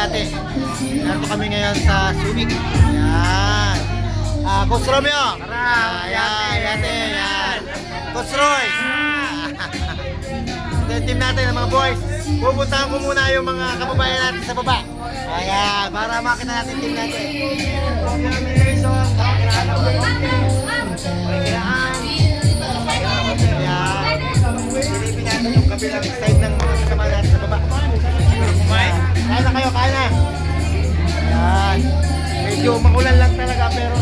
natin. Narito kami ngayon sa Subic. Yan. Coach Romeo. Ayan, yate, yan. Coach Roy. Then team natin, ang mga boys. Pupuntahan ko muna yung mga kababayan natin sa baba. Ayan, para makita natin team natin. Congratulations. Ayan. Silipin natin yung kabilang side ng mga kasama natin sa baba. Kaya na kayo, kaya na. Ayan. Medyo makulan lang talaga pero